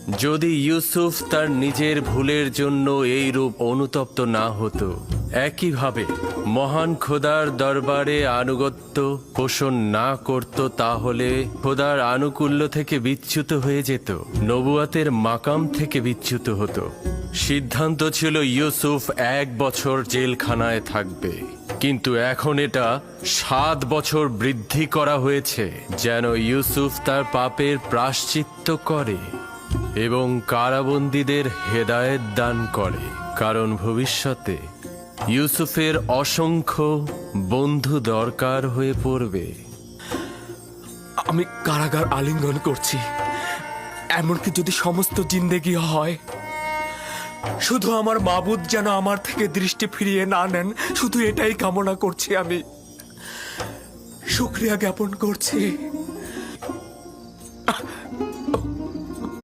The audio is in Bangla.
যদি ইউসুফ তার নিজের ভুলের জন্য এই রূপ অনুতপ্ত না হতো, একইভাবে মহান খোদার দরবারে আনুগত্য পোষণ না করত, তাহলে খোদার আনুকূল্য থেকে বিচ্যুত হয়ে যেত, নবুয়াতের মাকাম থেকে বিচ্যুত হতো। সিদ্ধান্ত ছিল ইউসুফ 1 বছর জেলখানায় থাকবে, কিন্তু এখন এটা 7 বছর বৃদ্ধি করা হয়েছে, যেন ইউসুফ তার পাপের প্রায়শ্চিত্ত করে এবং কারাবন্দীদের হেদায়েত দান করে, কারণ ভবিষ্যতে ইউসুফের অসংখ্য বন্ধু দরকার হয়ে পড়বে। আমি কারাগার আলিঙ্গন করছি, এমনকি যদি সমস্ত জিন্দেগি হয়। শুধু আমার মাবুদ যেন আমার থেকে দৃষ্টি ফিরিয়ে না নেন, শুধু এটাই কামনা করছি। আমি শুকরিয়া জ্ঞাপন করছি।